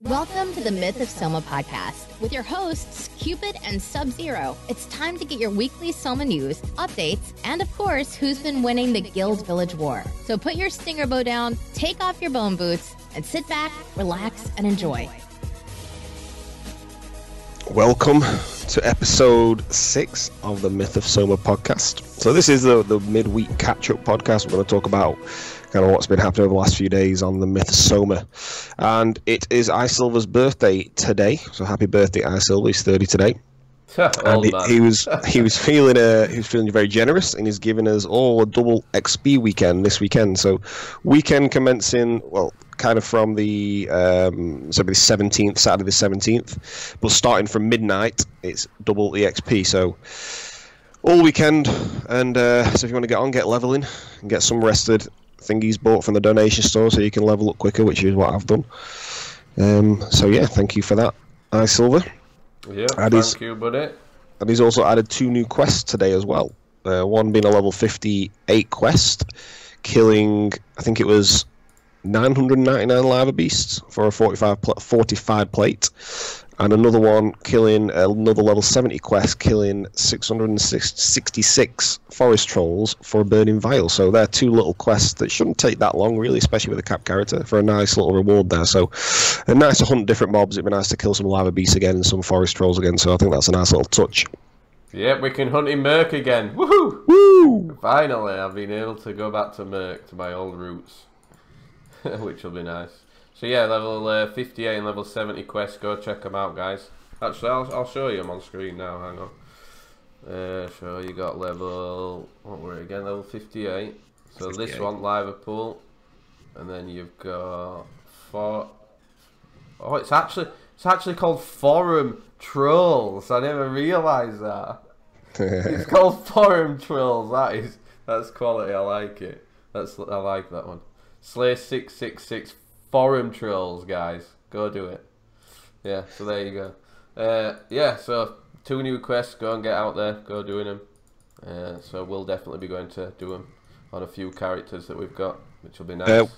Welcome to the Myth-of-Soma podcast with your hosts, Cupid and Sub-Zero. It's time to get your weekly Soma news, updates, and of course, who's been winning the Guild Village War. So put your stinger bow down, take off your bone boots, and sit back, relax, and enjoy. Welcome to episode 6 of the Myth-of-Soma podcast. So this is the midweek catch-up podcast. We're going to talk about kind of what's been happening over the last few days on the Myth-of-Soma. And it is iSilver's birthday today. So happy birthday, iSilver. He's 30 today. And he was feeling very generous, and he's giving us all a double XP weekend this weekend. So weekend commencing, well, kind of from the 17th, Saturday the 17th, but starting from midnight, it's double EXP. So all weekend, and so if you want to get on, get leveling and get some rested thingies bought from the donation store so you can level up quicker, which is what I've done. So yeah, thank you for that, iSilver. Yeah, thank you, buddy. And he's also added 2 new quests today as well. One being a level 58 quest, killing, I think it was 999 lava beasts for a 45 plate, and another one killing another level 70 quest, killing 666 forest trolls for a burning vial. So they're 2 little quests that shouldn't take that long, really, especially with a cap character, for a nice little reward there. So nice to hunt different mobs. It'd be nice to kill some lava beasts again and some forest trolls again. So I think that's a nice little touch. Yep, we can hunt in Merc again. Woohoo! Woo! Finally, I've been able to go back to Merc, to my old roots, which will be nice. So yeah, level 58 and level 70 quests, go check them out, guys. Actually, I'll show you them on screen now, hang on. So you got level, what were it again, level 58. So 58. This one, Liverpool. And then you've got it's actually called Forum Trolls. I never realised that. It's called Forum Trolls, that's quality, I like it. I like that one. Slay 666 Forum Trolls, guys. Go do it. Yeah, so there you go. Yeah, so 2 new quests. Go and get out there. Go doing them. So we'll definitely be going to do them on a few characters that we've got, which will be nice.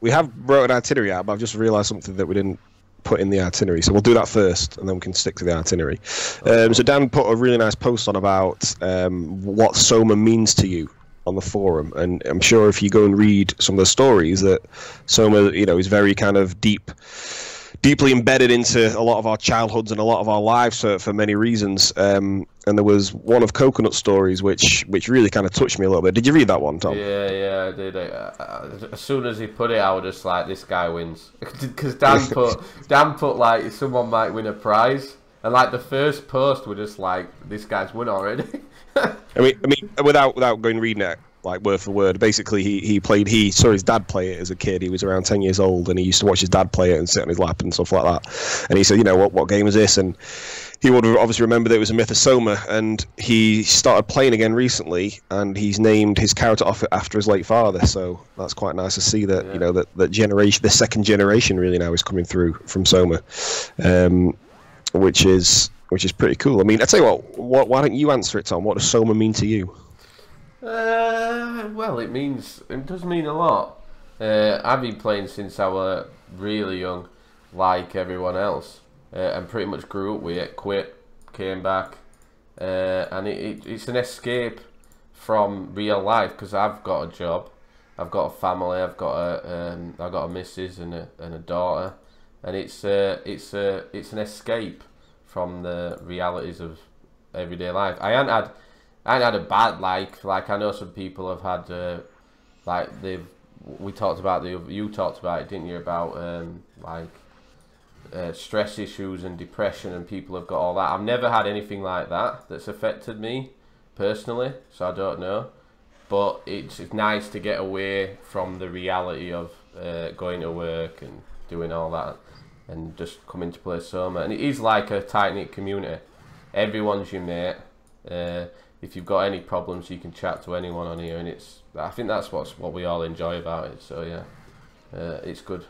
We have wrote an itinerary out, but I've just realised something that we didn't put in the itinerary. So we'll do that first, and then we can stick to the itinerary. So Dan put a really nice post on about what Soma means to you on the forum, and I'm sure if you go and read some of the stories, that Soma, is very kind of deeply embedded into a lot of our childhoods and a lot of our lives for many reasons. And there was one of Coconut stories which really kind of touched me a little bit. Did you read that one, Tom? Yeah, I did. As soon as he put it, I was just like, this guy wins, because Dan put like someone might win a prize, and like the first post were just like, this guy's won already. I mean, without going reading it like word for word, basically he saw his dad play it as a kid. He was around 10 years old, and he used to watch his dad play it and sit on his lap and stuff like that. And he said, what game is this? And he would obviously remember that it was a Myth-of-Soma, and he started playing again recently, and he's named his character after his late father. So that's quite nice to see that, yeah. that generation, the second generation, really now is coming through from Soma, which is pretty cool. I mean, I tell you what, why don't you answer it, Tom? What does Soma mean to you? Well, it does mean a lot. I've been playing since I was really young, like everyone else, and pretty much grew up with it. Quit, came back, and it's an escape from real life, because I've got a job, I've got a family, I've got a missus and a daughter, and it's an escape from the realities of everyday life. I ain't had a bad like I know some people have had you talked about it, didn't you, about stress issues and depression, and people have got all that. I've never had anything like that's affected me personally, so I don't know, but it's nice to get away from the reality of going to work and doing all that, and just coming to play Soma. And it is like a tight-knit community. Everyone's your mate. If you've got any problems, you can chat to anyone on here, and I think that's what we all enjoy about it. So yeah, it's good.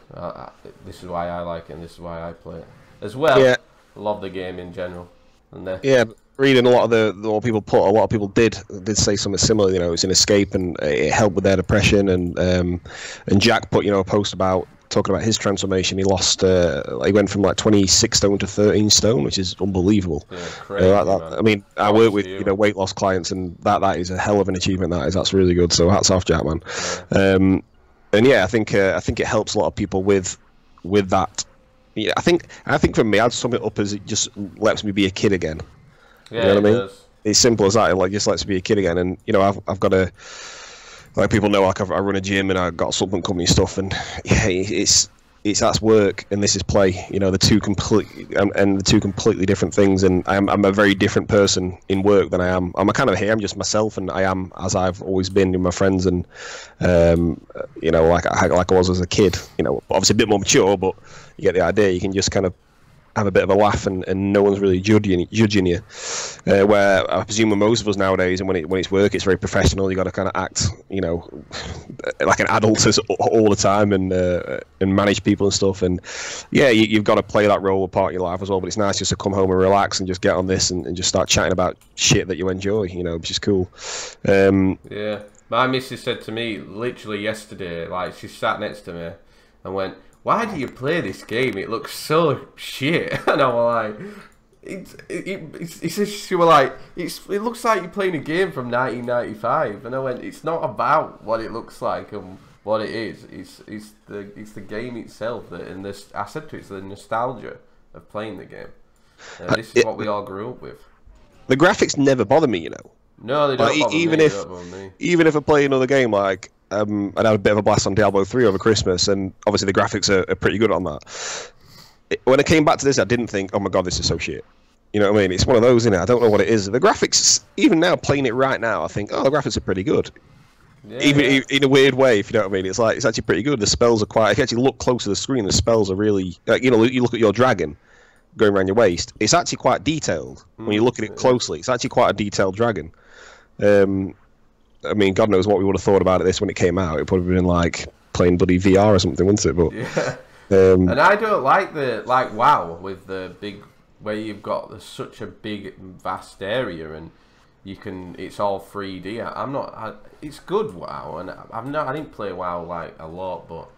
This is why I like it, and this is why I play it as well. Yeah. Love the game in general. And yeah, reading a lot of what people put, a lot of people did say something similar. It's an escape, and it helped with their depression. And Jack put a post about talking about his transformation. He lost, he went from like 26 stone to 13 stone, which is unbelievable. Yeah, crazy, I mean, I work with weight loss clients, and that is a hell of an achievement. That's really good. So hats off, Jack, man. Yeah. And yeah, I think it helps a lot of people with that. Yeah, I think for me, I'd sum it up as it just lets me be a kid again. Yeah, you know what I mean? Does. It's simple as that. It just lets me be a kid again. And I've got a, like people know, like I run a gym and I've got supplement company stuff, and yeah, it's that's work and this is play. The two completely different things. And I'm a very different person in work than I am. I'm I'm just myself, and I am as I've always been with my friends, and like I was as a kid. Obviously a bit more mature, but you get the idea. You can just kind of have a bit of a laugh, and no one's really judging you. Where I presume with most of us nowadays, and when it's work, it's very professional. You got to kind of act, like an adult all the time, and manage people and stuff. And yeah, you've got to play that role, part of your life as well. But it's nice just to come home and relax and just get on this and just start chatting about shit that you enjoy, which is cool. Yeah, my missus said to me literally yesterday, like she sat next to me and went, "Why do you play this game? It looks so shit." And I was like, she was like, it looks like you're playing a game from 1995. And I went, it's not about what it looks like and what it is. It's the game itself and I said to her, it's the nostalgia of playing the game. And this is what we all grew up with. The graphics never bother me, No, they don't bother me. Even if I play another game like. I had a bit of a blast on Diablo 3 over Christmas, and obviously the graphics are pretty good on that. When I came back to this, I didn't think, oh my god, this is so shit. You know what I mean? It's one of those, isn't it? I don't know what it is. The graphics, even now, playing it right now, I think, oh, the graphics are pretty good. Yeah, even in a weird way, if you know what I mean. It's actually pretty good. The spells are quite... If you actually look close to the screen, the spells are really... you look at your dragon going around your waist. It's actually quite detailed. When you look at it closely, it's actually quite a detailed dragon. I mean, God knows what we would have thought about this when it came out. It would have been like playing bloody VR or something, wouldn't it? But yeah. And I don't like WoW with the big, where you've got such a big, vast area, and it's all 3D. It's good WoW, and I didn't play WoW like a lot, but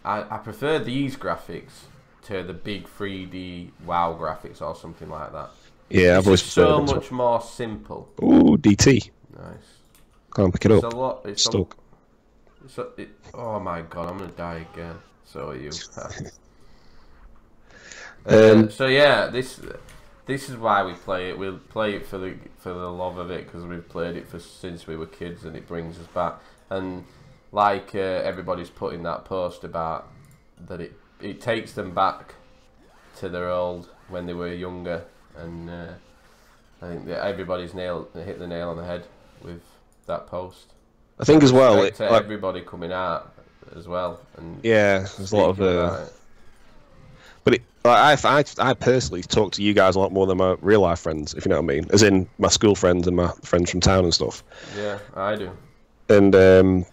I prefer these graphics to the big 3D WoW graphics or something like that. Yeah, I've always so much more simple. Ooh, DT. Nice. Can't pick it up. It's a lot. It's stuck. Oh my god, I'm gonna die again. So are you. So yeah, this is why we play it. We'll play it for the love of it, because we've played it since we were kids, and it brings us back. And like everybody's put in that post about that, it takes them back to their old when they were younger, and I think that everybody's hit the nail on the head with that post. I think as well, everybody coming out as well, and yeah, there's a lot of. But I personally talk to you guys a lot more than my real life friends, if you know what I mean, as in my school friends and my friends from town and stuff. Yeah, I do. And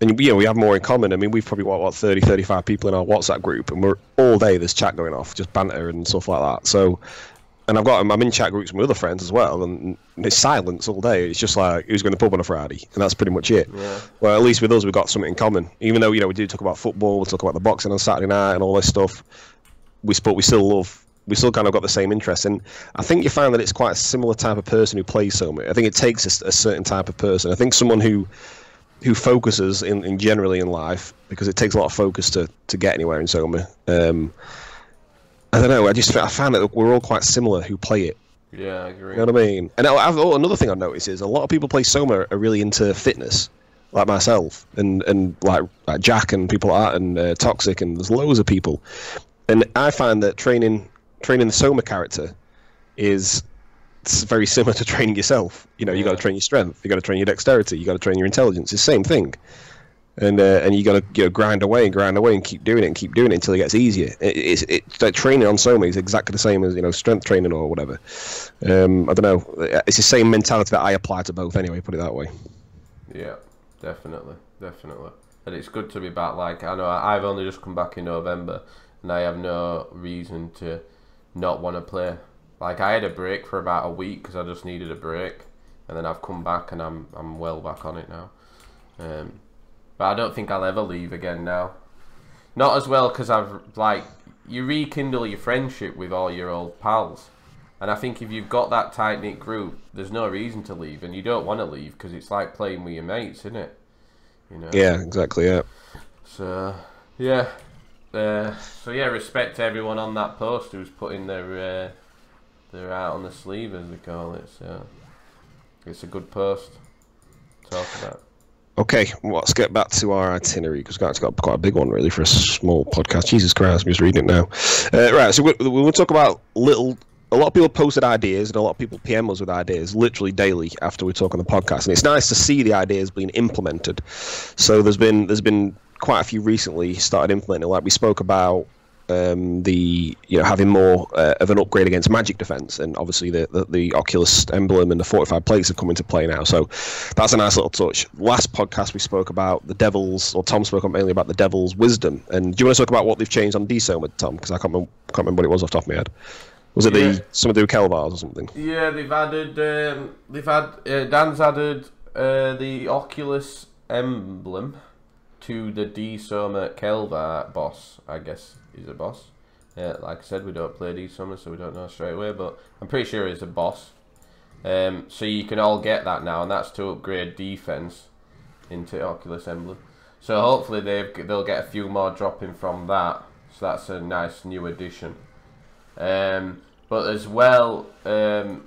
we have more in common. I mean, we've probably got 30, 35 people in our WhatsApp group, and we're all day there's chat going off, just banter and stuff like that. So. And I'm in chat groups with other friends as well, and it's silence all day. It's just like, who's going to pub on a Friday? And that's pretty much it. Yeah. Well, at least with us, we've got something in common. Even though, we do talk about football, we talk about the boxing on Saturday night and all this stuff, we still kind of got the same interests. And I think you find that it's quite a similar type of person who plays Soma. I think it takes a certain type of person. I think someone who focuses in generally in life, because it takes a lot of focus to get anywhere in Soma. I don't know. I found that we're all quite similar who play it. Yeah, I agree. You know what I mean? And another thing I've noticed is a lot of people play Soma are really into fitness, like myself, and like Jack and people like that, and Toxic, and there's loads of people. And I find that training the Soma character is very similar to training yourself. You got to train your strength, you got to train your dexterity, you got to train your intelligence. It's the same thing. And you got to grind away and keep doing it until it gets easier. It's like training on Soma is exactly the same as strength training or whatever. I don't know. It's the same mentality that I apply to both anyway. Put it that way. Yeah, definitely. And it's good to be back. Like, I know I've only just come back in November, and I have no reason to not want to play. Like, I had a break for about a week because I just needed a break, and then I've come back and I'm well back on it now. But I don't think I'll ever leave again now. Not as well because you rekindle your friendship with all your old pals. And I think if you've got that tight-knit group, there's no reason to leave. And you don't want to leave because it's like playing with your mates, isn't it? You know? Yeah, exactly, yeah. So, yeah. Respect to everyone on that post who's putting their art on the sleeve, as they call it. So, it's a good post to talk about. Okay, well, let's get back to our itinerary, because it's got quite a big one, really, for a small podcast. Jesus Christ, I'm just reading it now. Right, so we'll talk about a lot of people posted ideas, and a lot of people PM us with ideas literally daily after we talk on the podcast, and it's nice to see the ideas being implemented. So there's been quite a few recently started implementing, like we spoke about having more of an upgrade against magic defense, and obviously the Oculus emblem and the fortified plates have come into play now, so that's a nice little touch. Last podcast we spoke about Tom spoke mainly about the Devil's Wisdom, and do you want to talk about what they've changed on D-Soma, Tom? Because I can't remember what it was off the top of my head. Was it something to do with Kelvars or something? Yeah, Dan's added the Oculus emblem to the D-Soma Kelvar boss, I guess he's a boss. Like I said, we don't play D-Soma, so we don't know straight away, but I'm pretty sure he's a boss. So you can all get that now, and that's to upgrade defense into Oculus emblem. So hopefully they'll get a few more dropping from that. So that's a nice new addition. But as well, I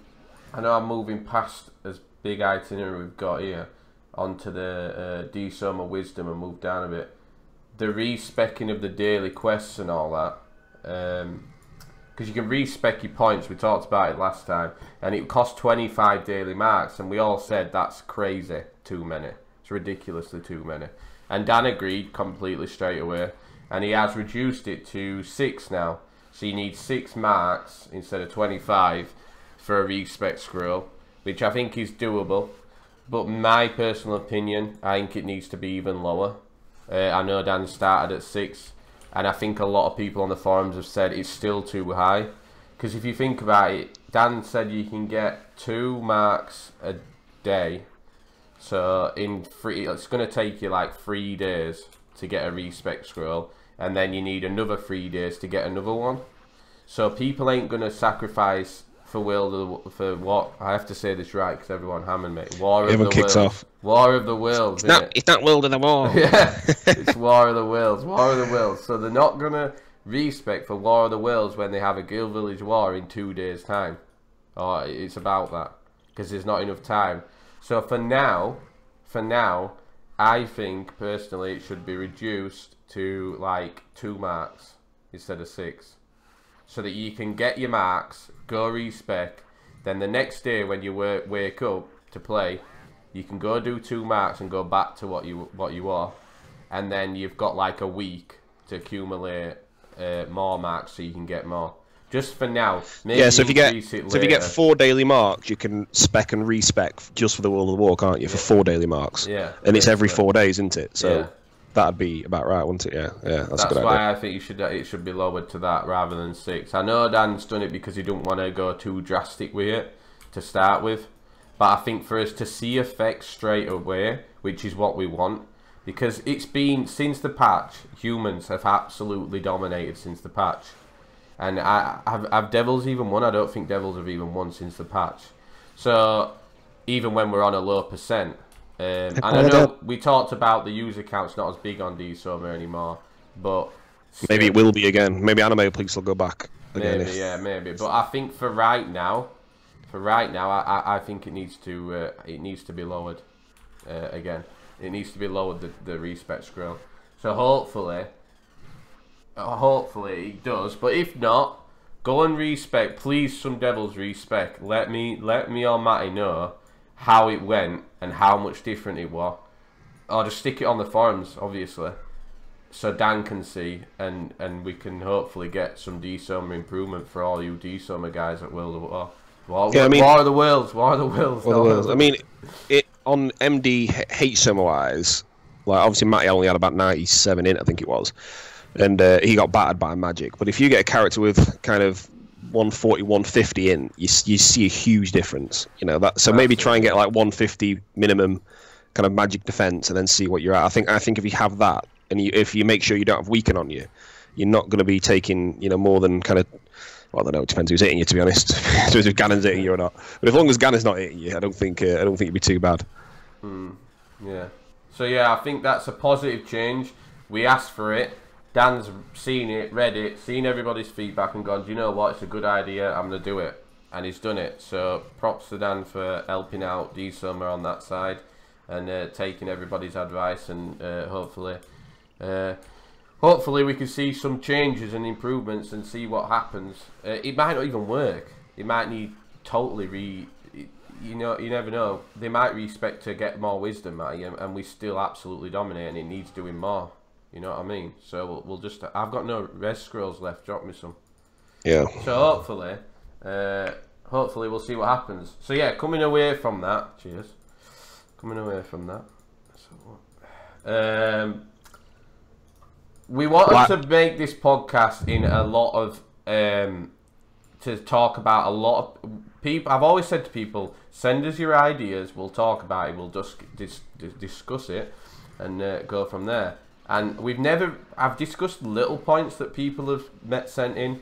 know I'm moving past as big itinerary we've got here onto the D-Soma Wisdom and move down a bit. The respecking of the daily quests and all that, because you can respec your points. We talked about it last time, and it costs 25 daily marks, and we all said that's crazy, too many. It's ridiculously too many. And Dan agreed completely straight away, and he has reduced it to 6 now. So you need 6 marks instead of 25 for a respec scroll, which I think is doable. But my personal opinion, I think it needs to be even lower. I know Dan started at 6, and I think a lot of people on the forums have said it's still too high. Because if you think about it, Dan said you can get 2 marks a day. So it's going to take you like 3 days to get a respec scroll, and then you need another 3 days to get another one. So people ain't going to sacrifice for what, I have to say this right because everyone hammered me. Everyone kicks off. War of the Worlds. It's not World of the War. Yeah, it's War of the Worlds. War of the Worlds. So they're not going to respec for War of the Worlds when they have a Guild Village War in 2 days' time. Or it's about that, because there's not enough time. So for now, I think personally it should be reduced to like 2 marks instead of 6. So that you can get your marks, go respec, then the next day when you wake up to play, you can go do 2 marks and go back to what you are, and then you've got like a week to accumulate more marks so you can get more. Just for now. Maybe so if you get 4 daily marks, you can spec and respec just for the World of the War, can't you? For 4 daily marks. Yeah. And it's every 4 days, isn't it? So that'd be about right, wouldn't it? Yeah. That's a good idea. Why I think it should be lowered to that rather than 6. I know Dan's done it because he didn't want to go too drastic with it to start with, but I think for us to see effects straight away, which is what we want, because it's been since the patch, humans have absolutely dominated since the patch. And have Devils even won? I don't think Devils have even won since the patch. So even when we're on a low percent, and I know we talked about the user count's not as big on D-Soma anymore, but maybe it will be again. Maybe anime please will go back again. Maybe. But I think for right now, I think it needs to be lowered again. It needs to be lowered, the respec scroll. So hopefully it does. But if not, go and respec. Please, some Devils respec. Let me or Matty know how it went and how much different it was. Or just stick it on the forums, obviously, so Dan can see, and we can hopefully get some D-Soma improvement for all you D-Soma guys at World of War. War of the Worlds. I mean, it on MD H-Soma wise, like obviously Matty only had about 97 in, I think it was, and he got battered by magic. But if you get a character with kind of 140, 150 in, you see a huge difference. You know that. So maybe try and get like 150 minimum kind of magic defense, and then see what you're at. I think if you have that, and if you make sure you don't have weaken on you, you're not going to be taking more than kind of. Well, I don't know. It depends who's hitting you, to be honest. Depends if Gannon's hitting you or not. But as long as Gannon's not hitting you, I don't think it'd be too bad. Yeah. So yeah, I think that's a positive change. We asked for it. Dan's seen it, read it, seen everybody's feedback, and gone, do you know what? It's a good idea. I'm gonna do it, and he's done it. So props to Dan for helping out D-Summer on that side and taking everybody's advice, and hopefully we can see some changes and improvements and see what happens. It might not even work. It might need totally you never know. They might respect to get more wisdom, Matty, and we still absolutely dominate, and it needs doing more. You know what I mean? So we'll just. I've got no red scrolls left. Drop me some. Yeah. So hopefully we'll see what happens. So yeah, coming away from that. Cheers. Coming away from that. We wanted to make this podcast in a lot of to talk about a lot of people. I've always said to people, send us your ideas. We'll talk about it. We'll just discuss it and go from there. And I've discussed little points that people have sent in,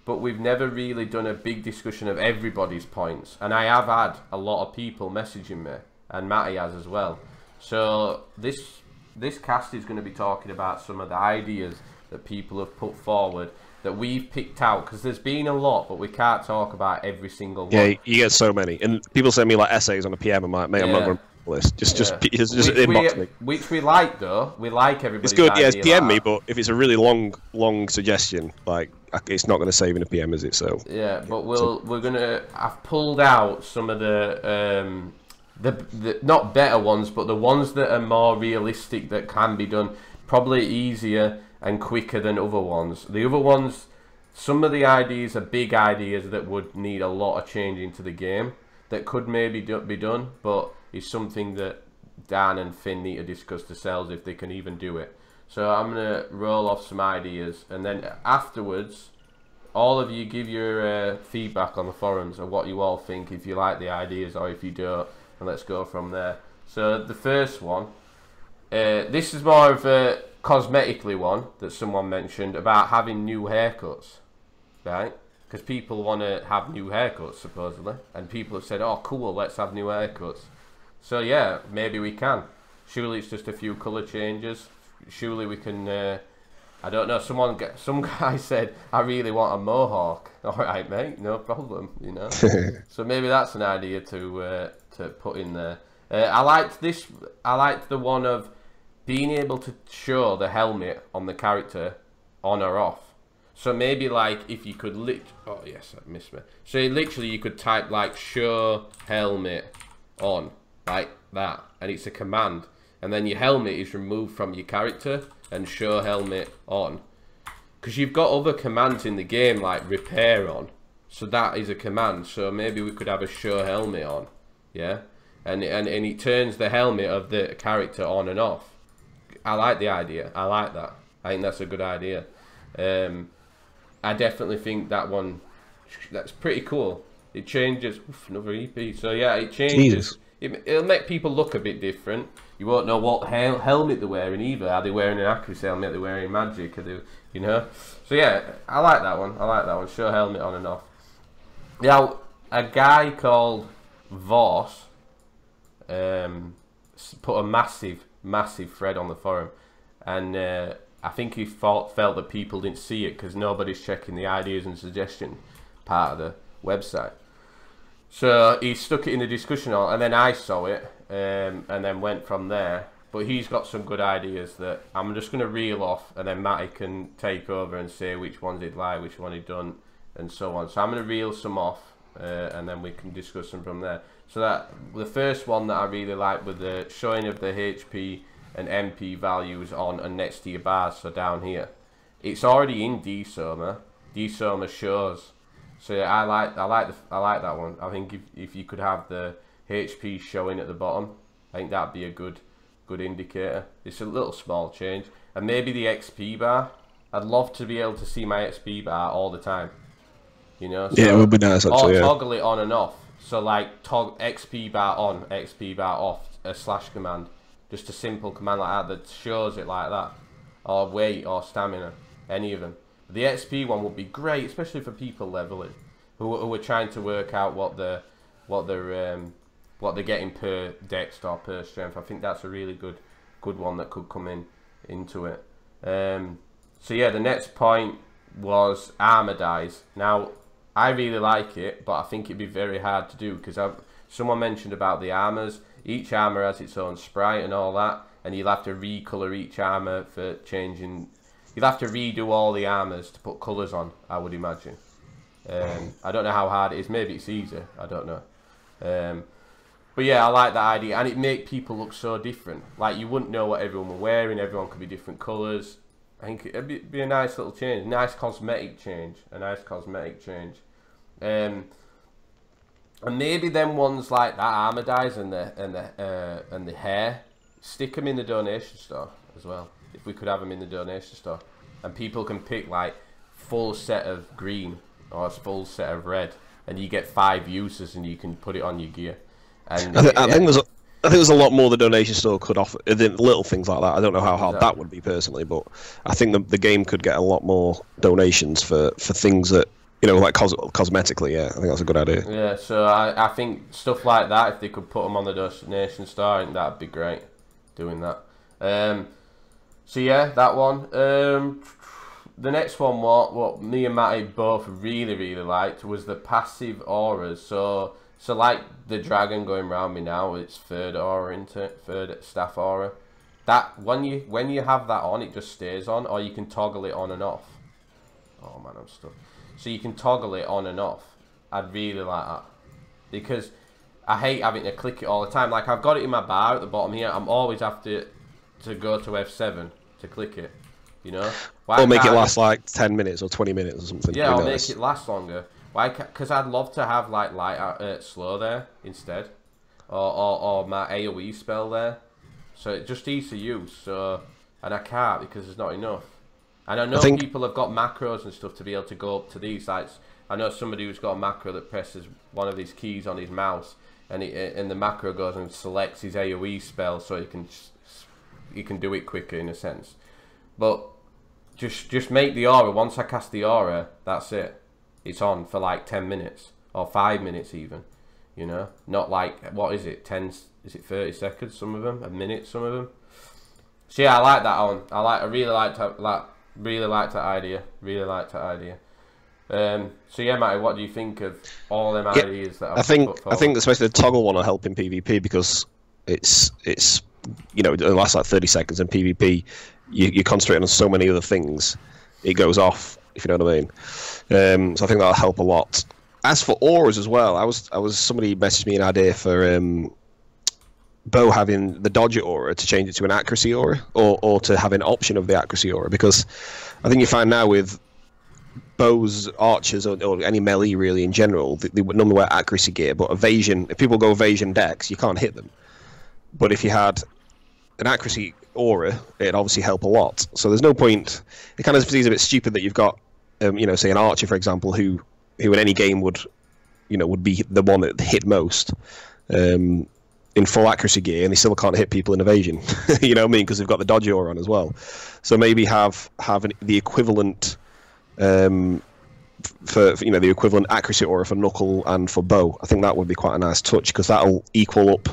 but we've never really done a big discussion of everybody's points. And I have had a lot of people messaging me, and Matty has as well. So this cast is going to be talking about some of the ideas that people have put forward that we've picked out, because there's been a lot, but we can't talk about every single one. Yeah, you get so many, and people send me like essays on a PM. I'm like, mate, I'm not going to list. Just inbox me. Which we like though. We like everybody's. It's good. Yeah, PM like me, but if it's a really long suggestion, like it's not going to save in a PM, is it? So yeah, but we're gonna. I've pulled out some of the not better ones, but the ones that are more realistic, that can be done probably easier and quicker than other ones. The other ones, some of the ideas are big ideas that would need a lot of changing to the game, that could maybe be done, but it's something that Dan and Finn need to discuss themselves if they can even do it. So I'm going to roll off some ideas, and then afterwards, all of you give your feedback on the forums of what you all think, if you like the ideas or if you don't, and let's go from there. So the first one, this is more of a cosmetically one that someone mentioned about having new haircuts, right? Because people want to have new haircuts supposedly, and people have said, "Oh, cool, let's have new haircuts." So yeah, maybe we can. Surely it's just a few colour changes. Surely we can. I don't know. Some guy said, "I really want a mohawk." All right, mate, no problem. You know. So maybe that's an idea to put in there. I liked this. I liked the one of being able to show the helmet on the character on or off. So maybe like if you could oh yes, I missed me. So literally you could type like show helmet on, like that, and it's a command, and then your helmet is removed from your character and show helmet on, because you've got other commands in the game like repair on, so that is a command. So maybe we could have a show helmet on, yeah, and it turns the helmet of the character on and off. I like the idea. I like that. I think that's a good idea. I definitely think that one, that's pretty cool. It changes. Oof, another EP. So yeah, it changes. It'll make people look a bit different. You won't know what helmet they're wearing either. Are they wearing an accuracy helmet? Are they wearing magic? Are they, you know? So yeah, I like that one. I like that one. Show helmet on and off. Now, a guy called Voss put a massive thread on the forum, and I think he felt that people didn't see it because nobody's checking the ideas and suggestion part of the website. So he stuck it in the discussion, and then I saw it, and then went from there. But he's got some good ideas that I'm just going to reel off, and then Matty can take over and say which ones he'd like, which one he'd done, and so on. So I'm going to reel some off, and then we can discuss them from there. So that the first one that I really like was the showing of the HP and MP values on and next to your bars. So down here, it's already in D-Soma. D-Soma shows. So yeah, I like that one. I think if you could have the HP showing at the bottom, I think that'd be a good indicator. It's a little small change, and maybe the XP bar. I'd love to be able to see my XP bar all the time. You know. So, yeah, it would be nice actually. Or toggle it on and off. So like XP bar on, XP bar off, a slash command. Just a simple command like that shows it like that. or weight or stamina, any of them. The XP one would be great, especially for people leveling, who are trying to work out what they're getting per dex or per strength. I think that's a really good one that could come into it. So yeah, the next point was armor dies. Now, I really like it, but I think it'd be very hard to do because someone mentioned about the armors. Each armor has its own sprite and all that, and you'll have to recolor each armor for changing. You'll have to redo all the armors to put colours on, I would imagine. I don't know how hard it is. Maybe it's easier. I don't know. But yeah, I like that idea, and it make people look so different. Like, you wouldn't know what everyone were wearing. Everyone could be different colours. I think it'd be a nice little change, nice cosmetic change, and maybe them ones like that armor dies and the hair, stick them in the donation store as well. If we could have them in the donation store, and people can pick like full set of green or a full set of red, and you get 5 uses, and you can put it on your gear. And I think there's a lot more the donation store could offer, little things like that. I don't know how hard that would be personally, but I think the game could get a lot more donations for things that, you know, like cosmetically. Yeah, I think that's a good idea. Yeah, so I think stuff like that, if they could put them on the donation store, I think that'd be great, doing that. So yeah, that one. The next one, what me and Matty both really liked, was the passive auras. So like the dragon going around me now, it's third aura, into it, third staff aura. That when you have that on, it just stays on, or you can toggle it on and off. Oh man, I'm stuck. So you can toggle it on and off. I'd really like that, because I hate having to click it all the time. Like, I've got it in my bar at the bottom here. I'm always have to go to F7 to click it. You know. Or make it last like 10 minutes or 20 minutes or something. Yeah, or make it last longer. Why? Because I'd love to have like slow there instead, or my AOE spell there, so it just easy to use. So, and I can't because there's not enough. And I know people have got macros and stuff to be able to go up to these. Like, I know somebody who's got a macro that presses one of these keys on his mouse, and the macro goes and selects his AOE spell, so he can do it quicker in a sense. But just make the aura. Once I cast the aura, that's it. It's on for like 10 minutes or 5 minutes even, you know. Not like, what is it, 10? Is it 30 seconds? Some of them, a minute. Some of them. So yeah, I like that one. I really liked that idea. Really liked that idea. So yeah, Matty, what do you think of all them ideas that I think especially the toggle one will help in PvP, because it's you know, it lasts like 30 seconds in PvP. You're concentrating on so many other things, it goes off, if you know what I mean. So I think that'll help a lot. As for auras as well, I was somebody messaged me an idea for Bo having the dodger aura to change it to an accuracy aura, or to have an option of the accuracy aura, because I think you find now with bows, archers, or any melee really in general, they would normally wear accuracy gear, but evasion, if people go evasion dex, you can't hit them. But if you had an accuracy aura, it'd obviously help a lot. So there's no point. It kind of seems a bit stupid that you've got, you know, say an archer, for example, who in any game would be the one that hit most in full accuracy gear, and they still can't hit people in evasion. You know what I mean? Because they've got the dodge aura on as well. So maybe have the equivalent for you know, the equivalent accuracy aura for knuckle and for bow. I think that would be quite a nice touch, because that'll equal up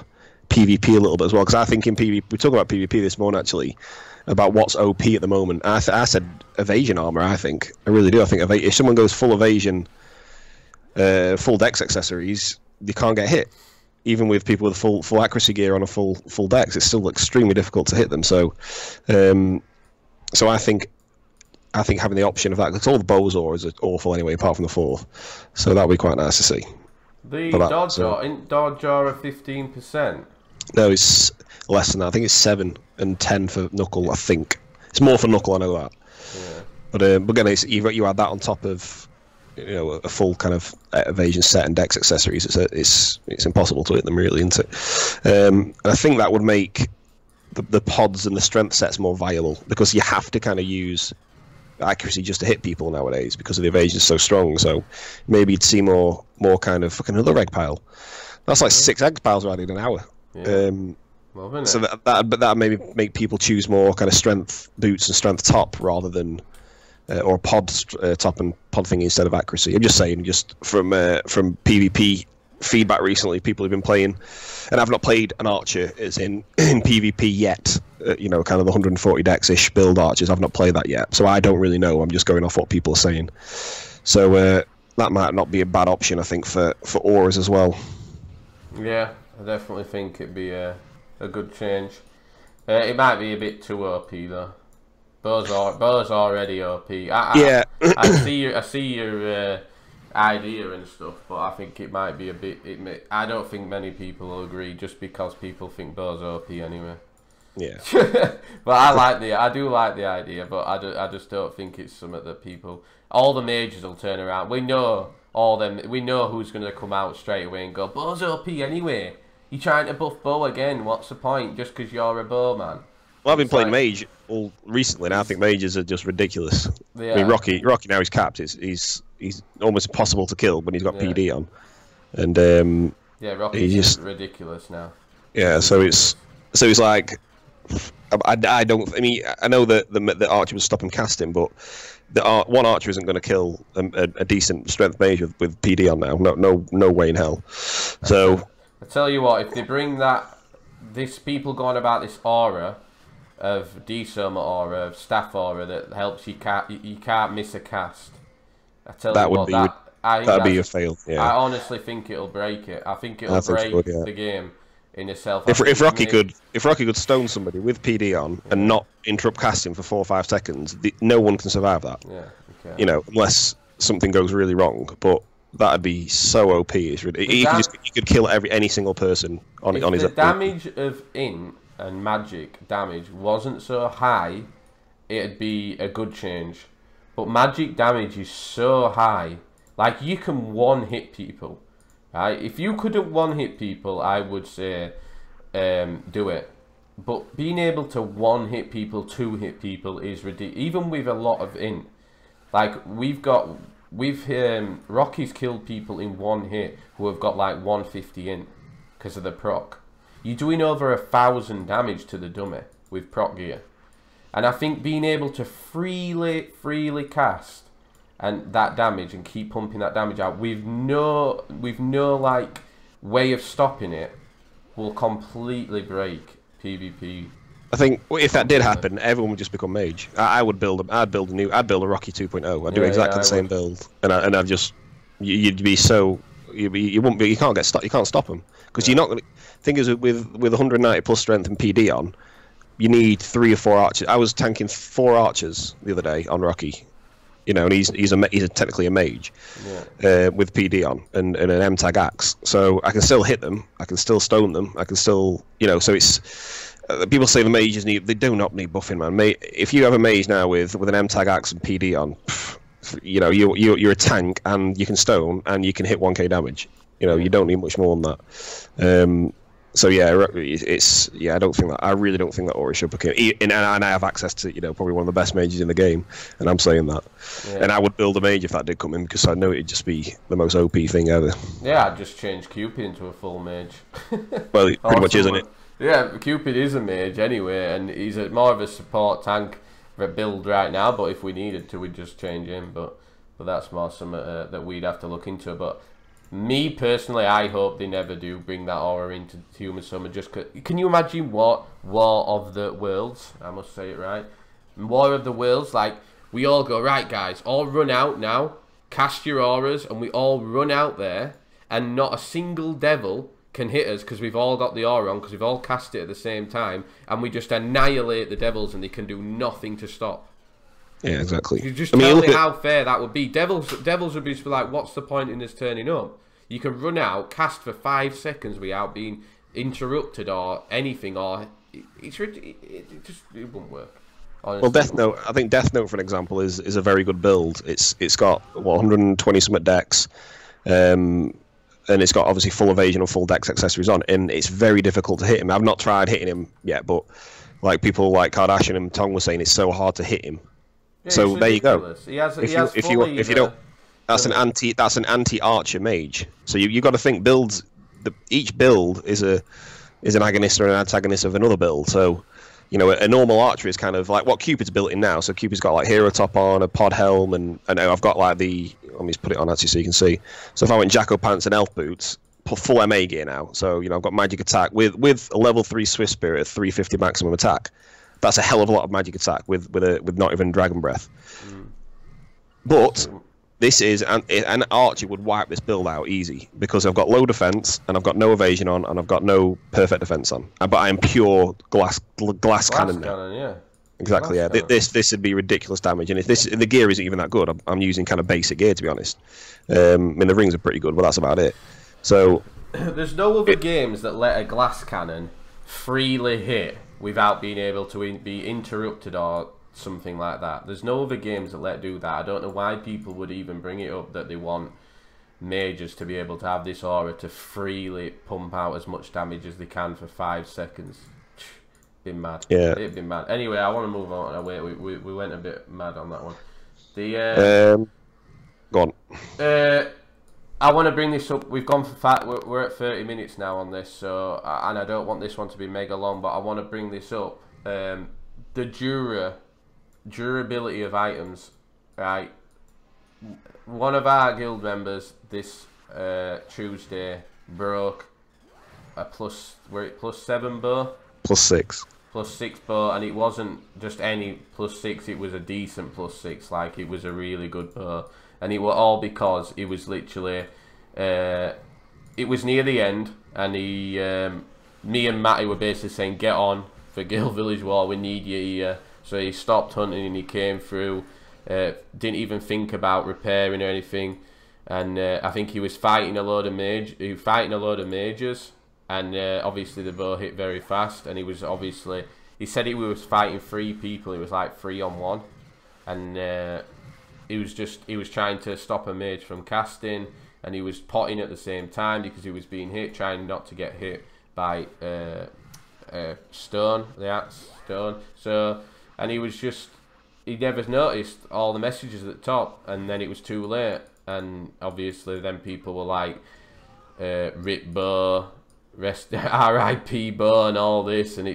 PvP a little bit as well. Because I think in PvP, we talked about PvP this morning actually, about what's OP at the moment. I said evasion armor. I really do. I think if someone goes full evasion, full dex accessories, they can't get hit. Even with people with full accuracy gear on a full dex, it's still extremely difficult to hit them. So, so I think having the option of that, because all the bows auras are awful anyway, apart from the fourth. So that would be quite nice to see. The dodge aura 15%. No, it's less than that. I think it's 7 and 10 for knuckle. I think it's more for knuckle. I know that. Yeah. But again, you add that on top of, you know, a full kind of evasion set and dex accessories. It's impossible to hit them really, isn't it? And I think that would make the pods and the strength sets more viable, because you have to kind of use accuracy just to hit people nowadays because of the evasion is so strong. So maybe you'd see more kind of fucking another egg pile. That's like 6 egg piles around in an hour. Yeah. Loving it. So that maybe make people choose more kind of strength boots and strength top rather than or pod top and pod thingy instead of accuracy. I'm just saying, just from PvP feedback recently, people have been playing, and I've not played an archer as in PvP yet. Kind of the 140 dex-ish build archers. I've not played that yet, so I don't really know. I'm just going off what people are saying. So that might not be a bad option, I think, for auras as well. Yeah, I definitely think it'd be a good change. It might be a bit too OP though. Bo's already OP. I see your idea and stuff, but I think it might be a bit. I don't think many people will agree, just because people think Bo's OP anyway. Yeah. But I do like the idea, but I just don't think it's something that people. All the mages will turn around. We know We know who's going to come out straight away and go, Bo's OP anyway. You're trying to buff Bo again. What's the point? Just because you're a Bo man. Well, I've been playing mage all recently, and I think mages are just ridiculous. Yeah. I mean, Rocky now he's capped. He's almost impossible to kill when he's got PD on, and Rocky's just ridiculous now. Yeah, so it's like I know that the archer was stop him casting, but one archer isn't going to kill a decent strength mage with PD on now. No way in hell. So I tell you what, if they bring this people going about this aura of D-Soma aura, of staff aura that helps you can't miss a cast. I tell you what, that'd be a fail. Yeah. I honestly think it'll break it. I think it'll break the game in itself. If Rocky could stone somebody with PD on and not interrupt casting for 4 or 5 seconds, no one can survive that. Yeah. Okay. Unless something goes really wrong. But that'd be so OP. He could kill any single person on his. If the damage of int and magic damage wasn't so high, it'd be a good change. But magic damage is so high, like you can one-hit people. Right? If you couldn't one-hit people, I would say do it. But being able to one-hit people, two-hit people is ridiculous. Even with a lot of int, like Rocky's killed people in one hit who have got like 150 int because of the proc. You're doing over 1,000 damage to the dummy with proc gear, and I think being able to freely cast and that damage and keep pumping that damage out with no like way of stopping it will completely break PvP. I think if that did happen, everyone would just become mage. I'd build a Rocky 2.0. I'd do exactly the same build, and I'd just you'd be so you wouldn't be, you can't get stopped. You can't stop them because you're not going to. Thing is, with 190 plus strength and PD on, you need 3 or 4 archers. I was tanking 4 archers the other day on Rocky, and he's technically a mage with PD on and an M tag axe. So I can still hit them, I can still stone them, I can still So it's people say the mages they do not need buffing, man. If you have a mage now with an M tag axe and PD on, you're a tank and you can stone and you can hit 1k damage. You don't need much more than that. So I don't think that. I really don't think that aura should become. And I have access to probably one of the best mages in the game, and I'm saying that. Yeah. And I would build a mage if that did come in because I know it'd just be the most OP thing ever. Yeah, I'd just change Cupid into a full mage. Well, it pretty much isn't it? Yeah, Cupid is a mage anyway, and he's more of a support tank build right now. But if we needed to, we'd just change him. But that's more something that we'd have to look into. But me personally, I hope they never do bring that aura into Human Summer. Just can you imagine what War of the Worlds? I must say it right. War of the Worlds, like we all go, right guys, all run out now, cast your auras, and we all run out there, and not a single devil can hit us because we've all got the aura on, because we've all cast it at the same time, and we just annihilate the devils, and they can do nothing to stop. Yeah, exactly. You just tell me how fair that would be. Devils would be like, what's the point in us turning up? You can run out, cast for 5 seconds without being interrupted or anything, or it wouldn't work. Honestly. Well, Death Note. I think Death Note, for an example, is a very good build. It's got 120 something dex, and it's got obviously full evasion and full dex accessories on, and it's very difficult to hit him. I've not tried hitting him yet, but like people like Kardashian and Tom were saying, it's so hard to hit him. Yeah, so there you go. If you don't, that's an anti archer mage. So you got to think each build is a is an agonist or an antagonist of another build. So, you know, a normal archer is kind of like what Cupid's built in now. So Cupid's got like hero top on, a pod helm, and I've got like the, let me just put it on actually so you can see. So if I went Jacko pants and elf boots, put full MA gear now. So, you know, I've got magic attack with a level 3 Swift Spirit at 350 maximum attack. That's a hell of a lot of magic attack with not even Dragon Breath. But this is an archer would wipe this build out easy because I've got low defense and I've got no evasion on and I've got no perfect defense on. But I am pure glass cannon now. Yeah. Exactly. Glass Yeah. This would be ridiculous damage, and if the gear isn't even that good, I'm using kind of basic gear to be honest. I mean the rings are pretty good, but that's about it. So there's no other games that let a glass cannon freely hit without being able to be interrupted or something like that. There's no other games that let do that. I don't know why people would even bring it up that they want mages to be able to have this aura to freely pump out as much damage as they can for 5 seconds. Been mad. Yeah. It'd been mad. Anyway, I want to move on. We went a bit mad on that one. Go on. I want to bring this up. We've gone for we're at 30 minutes now on this, so and I don't want this one to be mega long, but I want to bring this up. The durability of items, right? One of our guild members this Tuesday broke a +7 bow, +6, +6 bow, and it wasn't just any +6. It was a decent +6, like it was a really good bow. And it was all because it was literally, it was near the end, and me and Matty were basically saying, get on for Guild Village War, we need you here. So he stopped hunting and he came through, didn't even think about repairing or anything. And I think he was fighting a load of mages, and obviously the bow hit very fast, and he said he was fighting 3 people, it was like 3 on 1. And he was trying to stop a mage from casting, and he was potting at the same time because he was being hit, trying not to get hit by stone, the axe stone. So, and he never noticed all the messages at the top, and then it was too late. And obviously then people were like, rip bow, rest RIP bow, and all this, and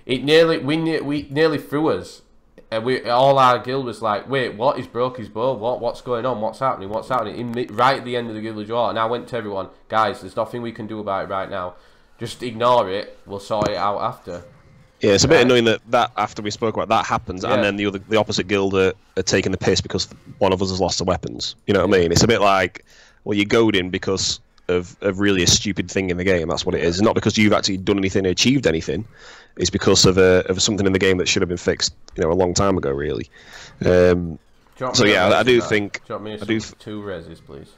we nearly threw us. And all our guild was like, wait, what? He's broke his bow? What's going on? What's happening? Right at the end of the Guild War. And I went to everyone, guys, there's nothing we can do about it right now. Just ignore it. We'll sort it out after. Yeah, it's a bit annoying that after we spoke about that happens, and then the opposite guild are taking the piss because one of us has lost the weapons. You know what I mean? It's a bit like, well, you're goading because of really a stupid thing in the game. That's what it is. It's not because you've actually done anything or achieved anything. It's because of something in the game that should have been fixed, you know, a long time ago, really. So yeah, I do think. Drop me 2 reses, please.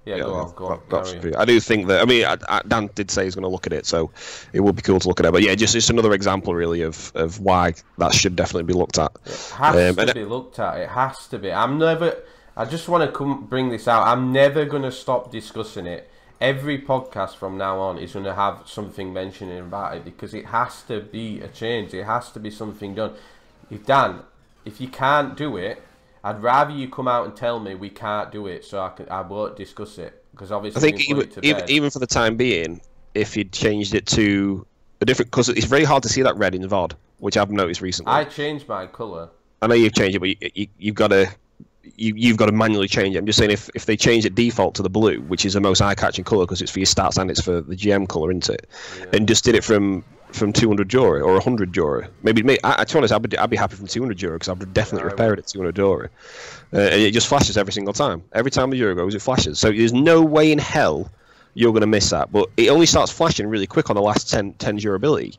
Yeah, go on. I do think that. I mean, Dan did say he's going to look at it, so it would be cool to look at it. But yeah, just another example, really, of why that should definitely be looked at. It has to be looked at. It has to be. I just want to bring this out. I'm never going to stop discussing it. Every podcast from now on is going to have something mentioning about it because it has to be a change. It has to be something done. If you can't do it, I'd rather you come out and tell me we can't do it, so I won't discuss it, because obviously I think even for the time being, if you'd changed it to a different, because it's very hard to see that red in VOD, which I've noticed recently. I changed my colour. I know you've changed it, but you've got to manually change it. I'm just saying if they change it default to the blue, which is the most eye-catching colour because it's for your stats and it's for the GM colour, isn't it? Yeah. And just did it from 200 Jura or 100 Jura. Maybe to be honest, I'd be happy from 200 Jura because I would definitely repair it at 200 Jura. And it just flashes every single time. Every time the Jura goes, it flashes. So there's no way in hell you're going to miss that. But it only starts flashing really quick on the last 10 durability.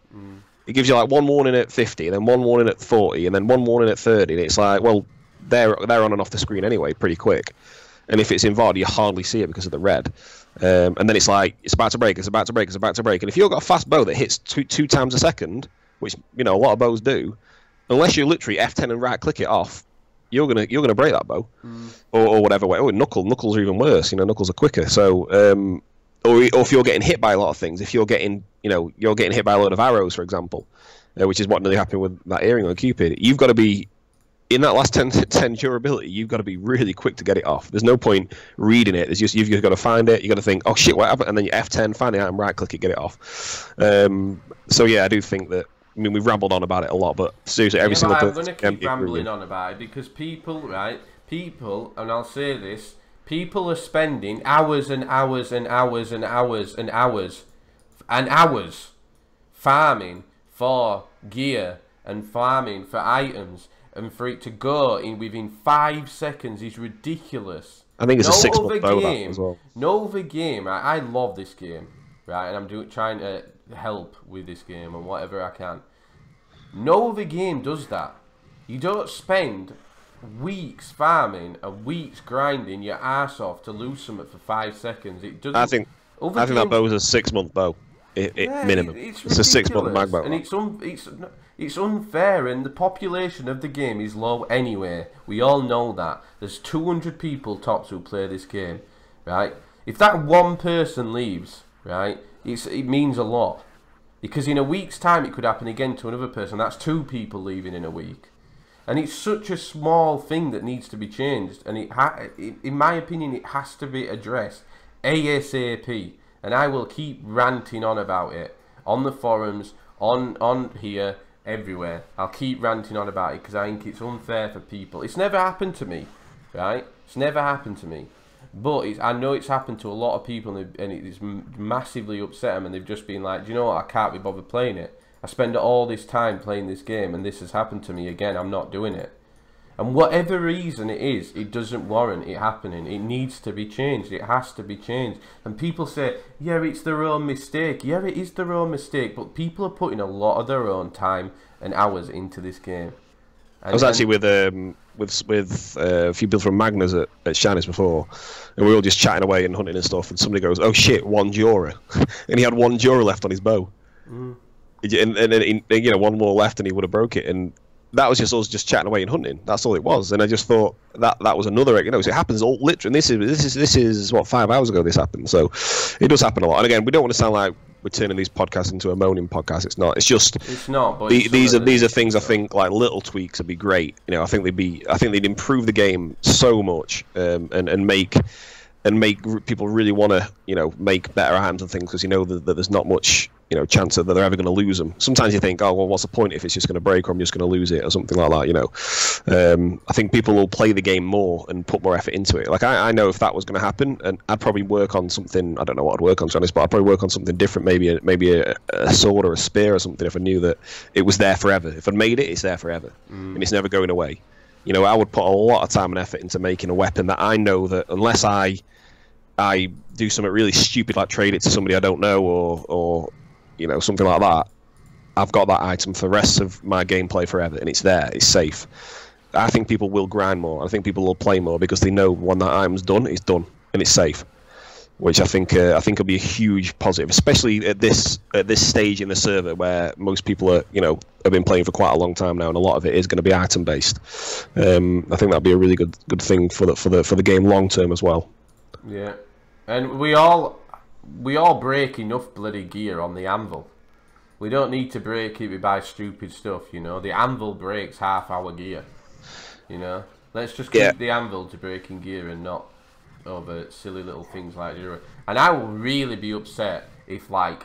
It gives you like one warning at 50, and then one warning at 40, and then one warning at 30. And it's like, well, they're on and off the screen anyway, pretty quick. And if it's in VOD, you hardly see it because of the red. And then it's like, it's about to break, it's about to break, it's about to break. And if you've got a fast bow that hits two times a second, which, you know, a lot of bows do, unless you literally F10 and right click it off, you're gonna break that bow. Or whatever way. Oh, knuckles are even worse, you know, knuckles are quicker. So, or if you're getting hit by a lot of things, if you're getting hit by a load of arrows, for example, which is what nearly happened with that earring on Cupid, you've got to be in that last 10 durability, you've got to be really quick to get it off. There's no point reading it. There's just you've got to find it. You've got to think, oh shit, what happened? And then you F10, find the item, right click it, get it off. So yeah, I do think that. I mean, we've rambled on about it a lot, but seriously, every single. I'm going to keep rambling on about it because people, right? People, and I'll say this: people are spending hours and hours and hours and hours and hours and hours farming for gear and farming for items. And for it to go in within 5 seconds is ridiculous. I think it's a 6 month game as well. No other game. I love this game, right? And I'm trying to help with this game and whatever I can. No other game does that. You don't spend weeks farming and weeks grinding your ass off to lose something for 5 seconds. It doesn't. I think that bow is a 6 month bow, minimum. It's a 6 month mag bow. And it's unfair, and the population of the game is low anyway. We all know that. There's 200 people tops who play this game, right? If that one person leaves, right, it means a lot. Because in a week's time it could happen again to another person. That's 2 people leaving in a week. And it's such a small thing that needs to be changed. And in my opinion, it has to be addressed ASAP. And I will keep ranting on about it. On the forums, on here, everywhere. I'll keep ranting on about it because I think it's unfair for people. It's never happened to me, right? It's never happened to me. But I know it's happened to a lot of people, and it's massively upset them, and they've just been like, do you know what, I can't be bothered playing it. I spend all this time playing this game, and this has happened to me again. I'm not doing it. And whatever reason it is, it doesn't warrant it happening. It needs to be changed. It has to be changed. And people say, yeah, it's their own mistake. Yeah, it is their own mistake. But people are putting a lot of their own time and hours into this game. I was actually with a few people from Magnus at Shinies before, and we were all just chatting away and hunting and stuff, and somebody goes, oh shit, 1 Jura. And he had 1 Jura left on his bow. And you know, 1 more left and he would have broke it. And that was just us just chatting away and hunting. That's all it was. And I just thought that was another, you know, it happens all literally. And this is what, 5 hours ago this happened. So it does happen a lot. And again, we don't want to sound like we're turning these podcasts into a moaning podcast. It's not. It's just. It's not. But these are things I think like little tweaks would be great. You know, I think they'd improve the game so much, and make people really want to, you know, make better items and things, because you know that there's not much, you know, chance that they're ever going to lose them. Sometimes you think, oh well, what's the point if it's just going to break, or I'm just going to lose it or something like that, you know. I think people will play the game more and put more effort into it. Like I know if that was going to happen, and I'd probably work on something. I don't know what I'd work on, to be honest, but I'd probably work on something different, maybe a sword or a spear or something, if I knew that it was there forever. If I'd made it, it's there forever, and it's never going away. You know, I would put a lot of time and effort into making a weapon that I know that unless I do something really stupid like trade it to somebody I don't know, or you know, something like that, I've got that item for the rest of my gameplay forever, and it's there, it's safe. I think people will grind more. I think people will play more because they know when that item's done, it's done, and it's safe. Which I think will be a huge positive, especially at this stage in the server where most people are, you know, have been playing for quite a long time now, and a lot of it is going to be item based. I think that'll be a really good thing for the game long term as well. Yeah, and we all break enough bloody gear on the anvil. We don't need to break it. We buy stupid stuff, you know. The anvil breaks half our gear, you know. Let's just keep the anvil to breaking gear and not over silly little things like that. And I will really be upset if, like,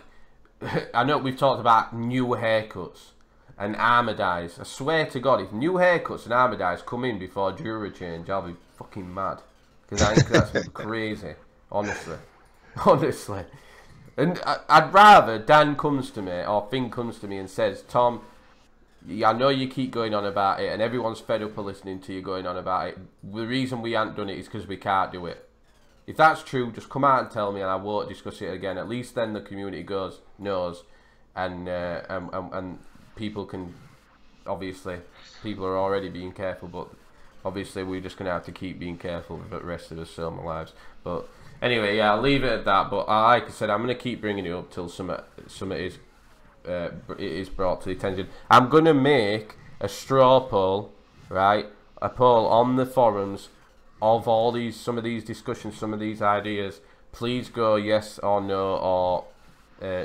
I know we've talked about new haircuts and armor dies. I swear to God, if new haircuts and armor dies come in before Jura change, I'll be fucking mad. Because I think that's crazy, honestly. Honestly. And I'd rather Dan comes to me, or Finn comes to me and says, Tom, I know you keep going on about it, and everyone's fed up of listening to you going on about it. The reason we haven't done it is because we can't do it. If that's true, just come out and tell me, and I won't discuss it again. At least then the community knows, and people can, obviously, people are already being careful, but obviously we're just going to have to keep being careful for the rest of the Soma lives. But anyway, yeah, I'll leave it at that. But like I said, I'm going to keep bringing it up till some it is brought to the attention. I'm going to make a straw poll, right? A poll on the forums of some of these discussions, some of these ideas. Please go yes or no, or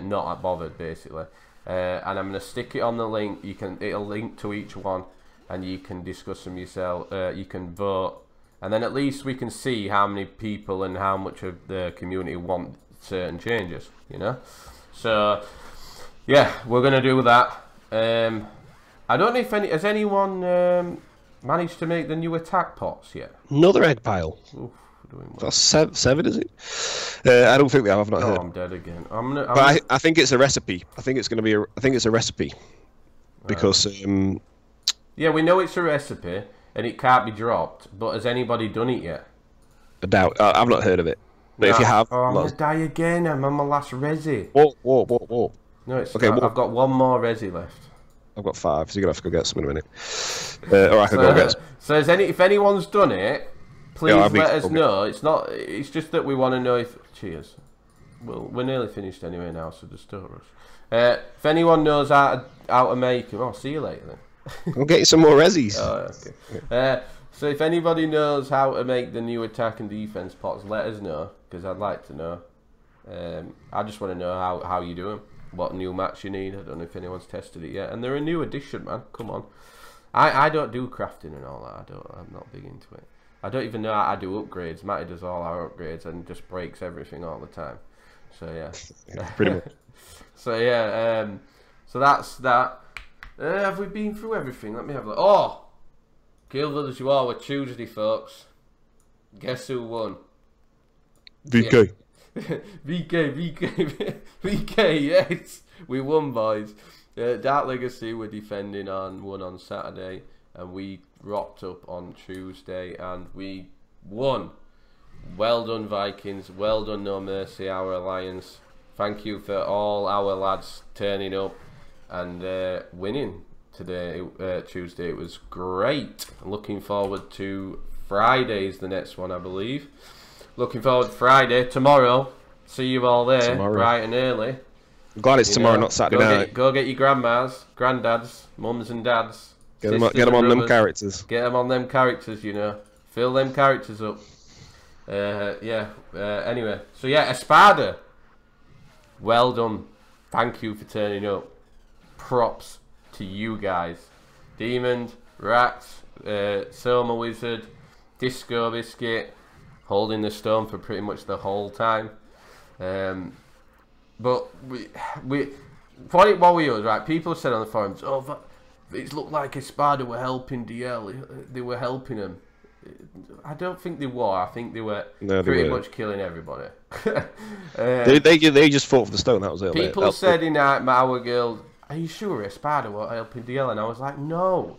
not bothered, basically. And I'm going to stick it on the link. It'll link to each one. and you can discuss them yourself. You can vote, and then at least we can see how many people and how much of the community want certain changes. You know, so yeah, we're gonna do that. I don't know if has anyone managed to make the new attack pots yet. Another egg pile. Oof, that's seven, is it? I don't think they have. I've not heard. I'm dead again. But I think it's a recipe. I think it's going to be. I think it's a recipe because. Yeah, we know it's a recipe and it can't be dropped. But has anybody done it yet? I doubt. I've not heard of it. But if you have, I'm gonna die again. I'm on my last resi. Whoa. No, it's okay. I've got one more resi left. I've got 5, so you're gonna have to go get some in a minute. Or I can go get some. So if anyone's done it, please let us know. It's not. It's just that we want to know if. Cheers. Well, we're nearly finished anyway now, so just don't rush. If anyone knows how to make them, see you later then. We'll get you some more resis. Oh, okay. So if anybody knows how to make the new attack and defense pots, let us know, because I'd like to know. I just want to know how you do them. What new mats you need. I don't know if anyone's tested it yet, and they're a new addition, man. Come on. I don't do crafting and all that. I'm not big into it. I don't even know how I do upgrades. Matty does all our upgrades and just breaks everything all the time. So yeah, pretty much. So yeah, so that's that. Have we been through everything? Let me have a look. Oh, Guild Village War were Tuesday, folks. Guess who won? VK. Yeah. VK, yes, we won, boys. Dark Legacy were defending won on Saturday, and we rocked up on Tuesday, and we won. Well done, Vikings. Well done, No Mercy, our alliance. Thank you for all our lads turning up and winning today, Tuesday. It was great. Looking forward to Friday's the next one, I believe. Looking forward to Friday. Tomorrow, see you all there, bright and early. I'm glad it's tomorrow, not Saturday night. Go get your grandmas, granddads, mums and dads. Get them on them characters. Get them on them characters, you know. Fill them characters up. Anyway, so yeah, Espada. Well done. Thank you for turning up. Props to you guys. Demon, Rax, Soma Wizard, Disco Biscuit, holding the stone for pretty much the whole time. But what we was right. People said on the forums, "Oh, it looked like Espada were helping DL. They were helping him." I don't think they were. I think they were pretty much killing everybody. They just fought for the stone. That was it. People said in our guild, "Are you sure Espada were helping DL?" And I was like, "No,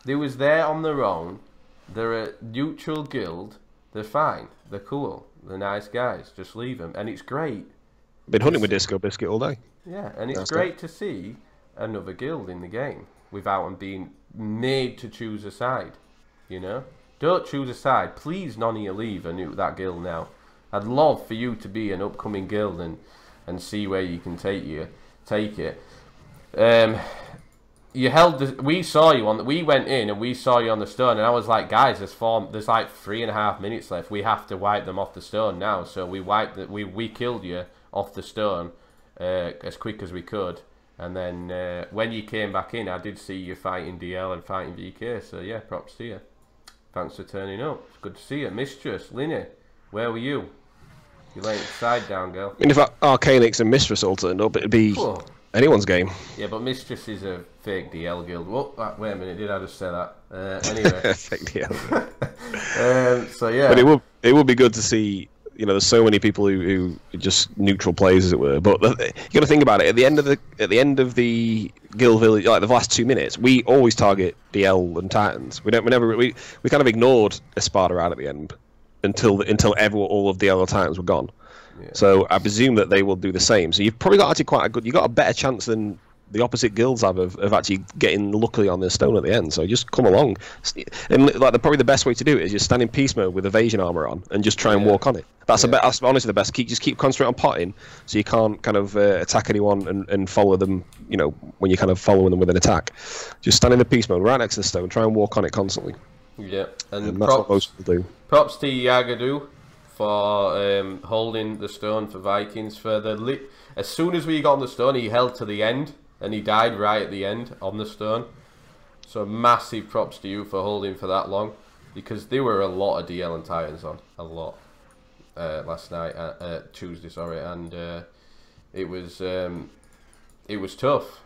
they was there on their own. They're a neutral guild. They're fine. They're cool. They're nice guys. Just leave them." And it's great. Been hunting with Disco Biscuit all day. Yeah, and it's great to see another guild in the game without them being made to choose a side. You know, don't choose a side. Please, none of you leave that guild now. I'd love for you to be an upcoming guild and see where you can take it. You held. We saw you on. We went in and we saw you on the stone, and I was like, guys, there's like 3.5 minutes left. We have to wipe them off the stone now. So we killed you off the stone as quick as we could, and then when you came back in, I did see you fighting DL and fighting VK. So yeah, props to you. Thanks for turning up. It's good to see you, Mistress Linny. Where were you? You laying side down, girl. I mean, if Arcanix and Mistress all turned up, it'd be anyone's game. Yeah, but Mistress is a fake DL guild. Whoa, wait a minute, did I just say that? Anyway. Fake DL. So yeah. But it would be good to see. You know, there's so many people who are just neutral players, as it were. But you got to think about it. At the end of the Guild Village, like the last 2 minutes, we always target DL and Titans. We kind of ignored Espada out at the end until all of DL and Titans were gone. Yeah. So I presume that they will do the same. So you've probably got you got a better chance than the opposite guilds have of actually getting luckily on their stone at the end. So just come along, and like probably the best way to do it is just stand in peace mode with evasion armor on and just try and walk on it. That's honestly the best. Just keep concentrating on potting, so you can't kind of attack anyone and follow them. You know, when you're kind of following them with an attack, just stand in the peace mode right next to the stone, try and walk on it constantly. Yeah, and that's what most people do. Props to Yagadu for holding the stone for Vikings. As soon as we got on the stone, he held to the end. And he died right at the end on the stone. So massive props to you for holding for that long, because there were a lot of DL and Titans on, a lot, last night, Tuesday, sorry, and it was tough.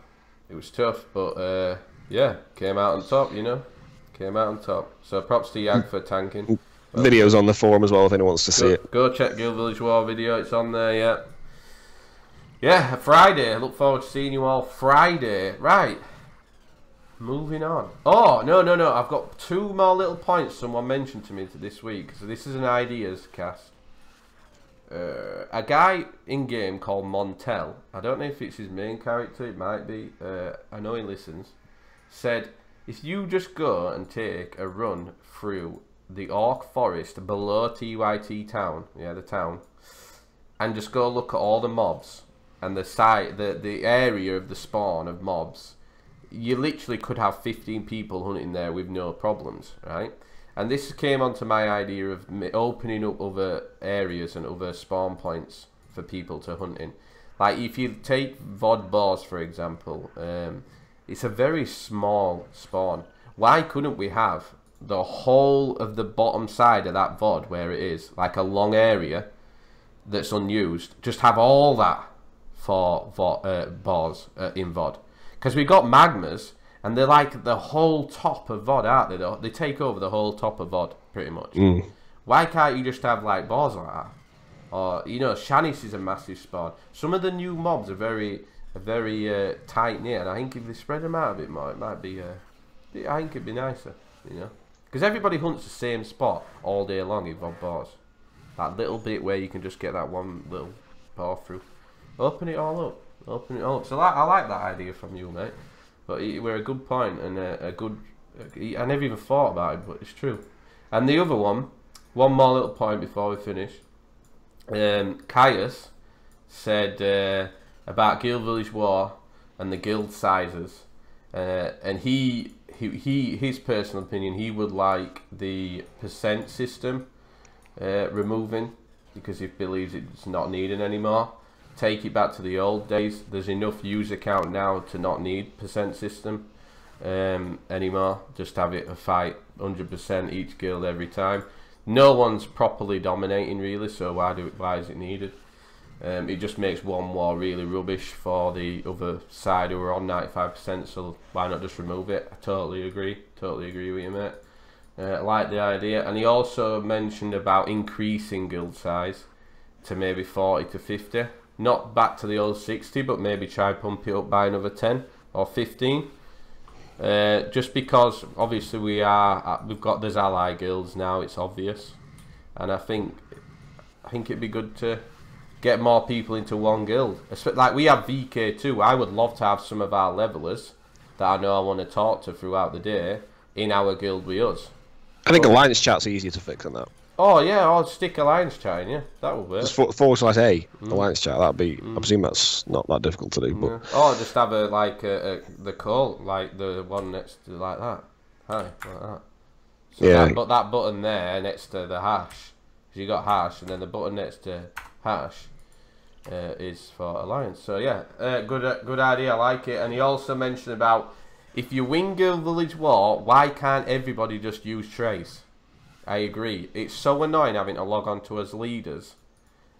It was tough, but yeah, came out on top, you know. Came out on top. So props to Yag for tanking. Video's on the forum as well if anyone wants to see it. Go check Guild Village War video, it's on there, yeah. Yeah, Friday. I look forward to seeing you all Friday. Right. Moving on. Oh, no. I've got 2 more little points someone mentioned to me this week. So this is an ideas cast. A guy in-game called Montel, I don't know if it's his main character, it might be, I know he listens, said, if you just go and take a run through the Orc Forest below TYT Town, yeah, the town, and just go look at all the mobs, and the area of the spawn of mobs, you literally could have 15 people hunting there with no problems, right? And this came onto my idea of opening up other areas and other spawn points for people to hunt in. Like if you take VOD boars for example, it's a very small spawn. Why couldn't we have the whole of the bottom side of that VOD where it is, like a long area that's unused, just have all that for boars in VOD? Because we got magmas, and they're like the whole top of VOD, aren't they? They take over the whole top of VOD, pretty much. Why can't you just have like boars like that? Or, you know, Shanice is a massive spawn. Some of the new mobs are very tight-knit, and I think if they spread them out a bit more, it might be, I think it'd be nicer, you know? Because everybody hunts the same spot all day long in VOD boars. That little bit where you can just get that one little paw through. Open it all up. Open it all up. So I like that idea from you, mate. But it were a good point and a good. I never even thought about it, but it's true. And the other one more little point before we finish. Caius said about Guild Village War and the guild sizes, and his personal opinion, he would like the percent system removing, because he believes it's not needed anymore. Take it back to the old days. There's enough user count now to not need percent system anymore. Just have it a fight 100% each guild every time. No one's properly dominating really, so why is it needed? It just makes one war really rubbish for the other side who are on 95%, so why not just remove it? I totally agree with you, mate. I like the idea. And he also mentioned about increasing guild size to maybe 40 to 50. Not back to the old 60, but maybe try pump it up by another 10 or 15. Just because obviously we've got those ally guilds now, it's obvious, and I think it'd be good to get more people into one guild. Like we have VK2. I would love to have some of our levelers that I know I want to talk to throughout the day in our guild with us. I think alliance chat's easier to fix than that. Oh yeah, I'll stick alliance chat in, yeah, that would work. Just /A alliance chat. That'd be. I presume that's not that difficult to do. But or just have the call, like the one next to like that. Hi, like that. So yeah. But that button there next to the hash, because you got hash, and then the button next to hash is for alliance. So yeah, good idea. I like it. And he also mentioned about if you win Guild Village War, why can't everybody just use Trace? I agree. It's so annoying having to log on to as leaders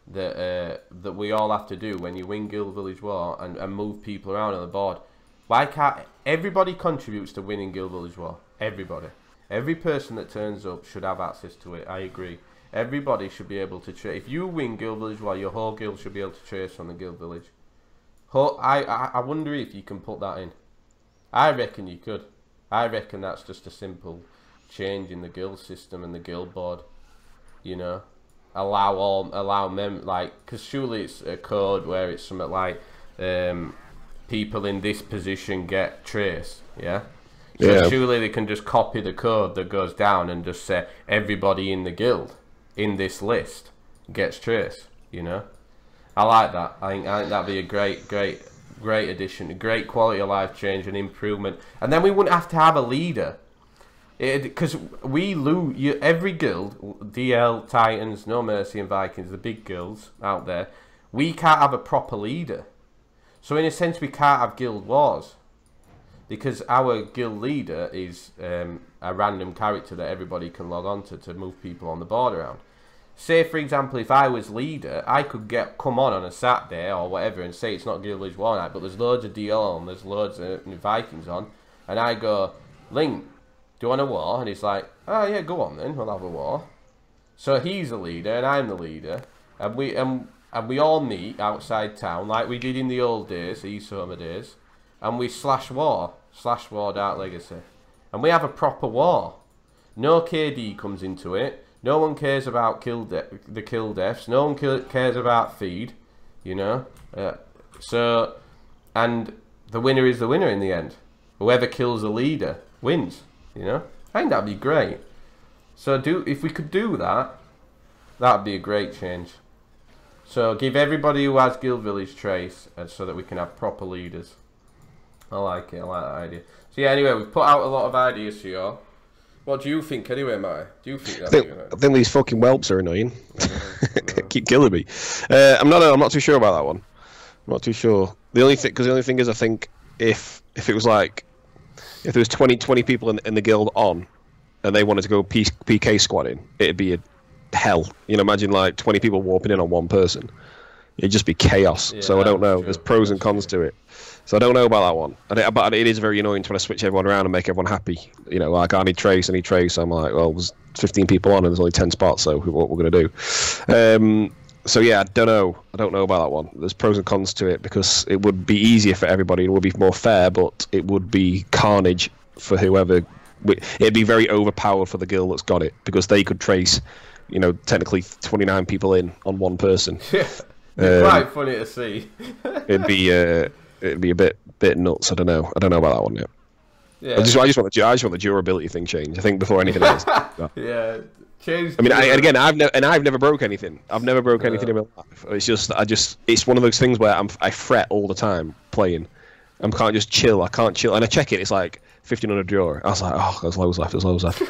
that we all have to do when you win Guild Village War and move people around on the board. Why can't everybody contributes to winning Guild Village War? Everybody. Every person that turns up should have access to it. I agree. Everybody should be able to trace. If you win Guild Village War, your whole guild should be able to trace from the Guild Village. I wonder if you can put that in. I reckon you could. I reckon that's just a simple change in the guild system and the guild board, you know, allow mem, like, because surely it's a code where it's something like people in this position get trace, yeah, so yeah. Surely they can just copy the code that goes down and just say everybody in the guild in this list gets trace, you know. I like that. I think that'd be a great addition, a great quality of life change and improvement. And then we wouldn't have to have a leader. Because we lose, every guild, DL, Titans, No Mercy and Vikings, the big guilds out there, we can't have a proper leader. So in a sense we can't have guild wars. because our guild leader is a random character that everybody can log on to move people on the board around. Say, for example, if I was leader, I could come on a Saturday or whatever and say it's not Guild Village War Night, but there's loads of DL on, there's loads of Vikings on, and I go, Link, do you want a war? And he's like, oh yeah, go on then, we'll have a war. So he's the leader and I'm the leader, and we all meet outside town like we did in the old days, the Soma days, and we slash war Dark Legacy, and we have a proper war. No KD comes into it. No one cares about the kill deaths. No one cares about feed, you know. So, and the winner is the winner in the end. Whoever kills the leader wins, you know. I think that'd be great. So if we could do that, that'd be a great change. So give everybody who has Guild Village trace, and so that we can have proper leaders. I like it. I like that idea. So yeah. Anyway, we've put out a lot of ideas for you. What do you think anyway, Matty? Do you think I think these fucking whelps are annoying. Keep killing me. I'm not too sure about that one. I'm not too sure. The only thing is, I think if it was like, if there was 20 people in the guild on, and they wanted to go PK squadding, it'd be a hell. You know, imagine like 20 people warping in on one person. It'd just be chaos. Yeah, so I don't know. True. There's pros and cons to it. So I don't know about that one. But it is very annoying trying to switch everyone around and make everyone happy. You know, like I need trace. I'm like, well, there's 15 people on and there's only 10 spots, so what we're going to do. So yeah, I don't know about that one. There's pros and cons to it, because it would be easier for everybody. It would be more fair, but it would be carnage for whoever. It'd be very overpowered for the guild that's got it, because they could trace, you know, technically 29 people in on one person. It's quite funny to see. It'd be a bit nuts. I don't know about that one yet. Yeah. I just want the durability thing changed. I think before anything else. Yeah. Change. I mean, I've never broke anything. I've never broke anything in my life. It's just it's one of those things where I fret all the time playing. I can't just chill. I can't chill, and I check it. It's like 1500 drawer. I was like, oh, there's loads left.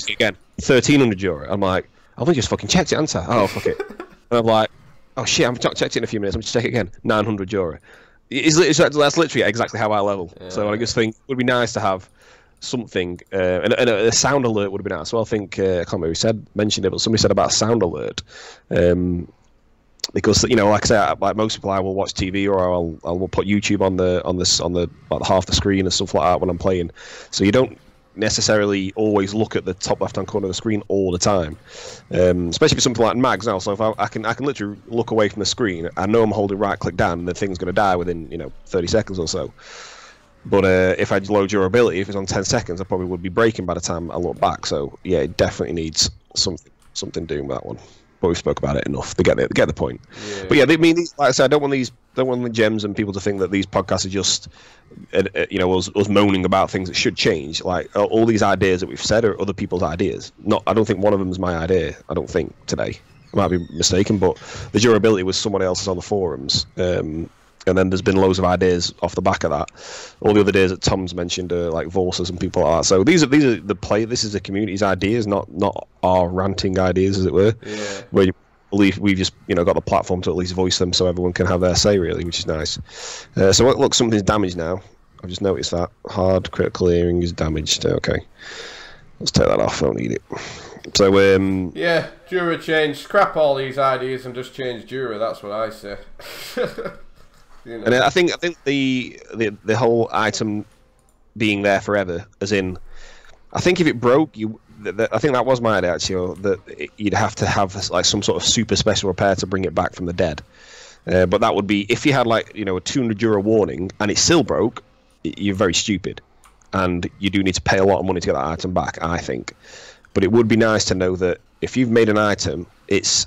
Again, 1300 drawer. I'm like, I've only just fucking checked it, haven't I? Oh, fuck it. And I'm like, oh shit, I've not checked it in a few minutes. I'm just check it again. 900 drawer. That's literally exactly how I level. Yeah. So I just think it would be nice to have something, and a sound alert would have been nice. So I think I can't remember who mentioned it, but somebody said about a sound alert, because, you know, like I say, like most people, I will watch TV, or I will put YouTube on the like half the screen and stuff like that when I'm playing. So you don't necessarily always look at the top left hand corner of the screen all the time, especially for something like mags now. So if I can literally look away from the screen, I know I'm holding right click down and the thing's going to die within, you know, 30 seconds or so. But if I low durability, if it's on 10 seconds, I probably would be breaking by the time I look back. So yeah, it definitely needs something doing with that one. But we spoke about it enough to get the point. Yeah. But yeah, I mean, like I said, I don't want the gems and people to think that these podcasts are just, you know, us moaning about things that should change. Like all these ideas that we've said are other people's ideas. I don't think one of them is my idea. I don't think today. I might be mistaken, but the durability was someone else's on the forums. And then there's been loads of ideas off the back of that. All the other days that Tom's mentioned, like Volsas and people like that. So these are this is the community's ideas, not our ranting ideas, as it were. Yeah. Where you believe we've just, you know, got the platform to at least voice them, so everyone can have their say, really, which is nice. So look, something's damaged now. I've just noticed that hard critical hearing is damaged. Okay, let's take that off. I don't need it. So yeah, Jura change. Scrap all these ideas and just change Jura. That's what I say. You know. And I think the whole item being there forever, as in, I think if it broke, I think that was my idea actually, that you'd have to have like some sort of super special repair to bring it back from the dead. But that would be, if you had like, you know, a 200 euro warning and it still broke, you're very stupid, and you do need to pay a lot of money to get that item back, I think. But it would be nice to know that if you've made an item, it's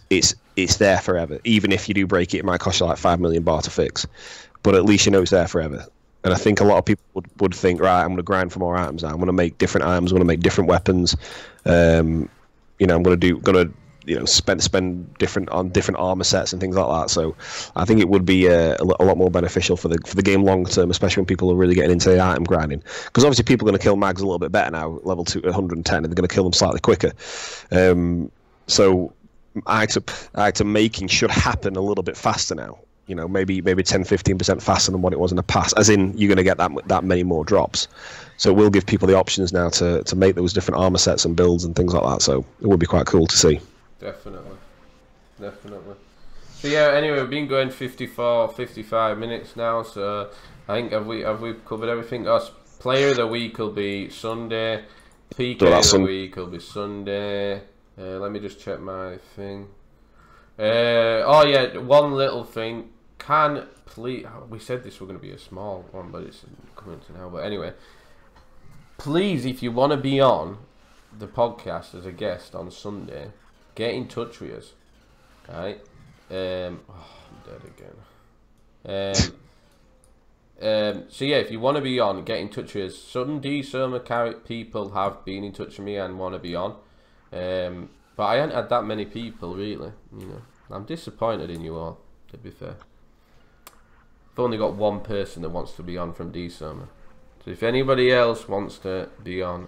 there forever. Even if you do break it, it might cost you like 5 million bar to fix, but at least you know it's there forever. And I think a lot of people would think, right, I'm going to grind for more items now. I'm going to make different items. I'm going to make different weapons. You know, I'm going to spend different armor sets and things like that. So I think it would be a lot more beneficial for the game long term, especially when people are really getting into the item grinding. Because obviously people are going to kill mags a little bit better now, level 2 110, and they're going to kill them slightly quicker. So item making should happen a little bit faster now. you know, maybe 10-15% faster than what it was in the past, as in you're going to get that many more drops. So it will give people the options now to make those different armor sets and builds and things like that. So it would be quite cool to see. Definitely. So yeah, anyway, we've been going 55 minutes now, so I think have we covered everything? Us player of the week will be Sunday. PK of the week will be Sunday. Let me just check my thing. Oh yeah, one little thing. Please, we said this was going to be a small one, but it's coming to now. But anyway, please, if you want to be on the podcast as a guest on Sunday, get in touch with us. Right? I'm dead again. So yeah, if you want to be on, get in touch with us. Some D-Soma people have been in touch with me and want to be on. But I haven't had that many people, really. You know, I'm disappointed in you all, to be fair. I've only got one person that wants to be on from D-Soma. So if anybody else wants to be on,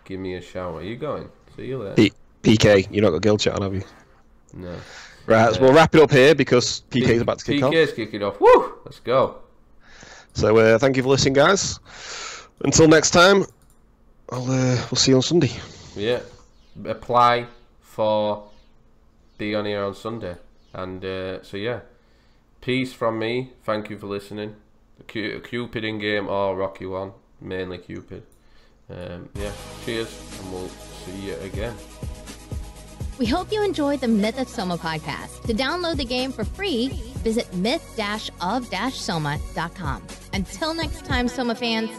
give me a shout. Are you going? See you later. PK, you're not got guild chat on, have you? No. Right, so we'll wrap it up here because PK's about to kick off. PK's kicking off. Woo! Let's go. So thank you for listening, guys. Until next time, we'll see you on Sunday. Yeah. Apply for be on here on Sunday. And so yeah. Peace from me. Thank you for listening. Cupid in game or Rocky One. Mainly Cupid. Yeah. Cheers. And we'll see you again. We hope you enjoyed the Myth-of-Soma podcast. To download the game for free, visit myth-of-soma.com. Until next time, Soma fans,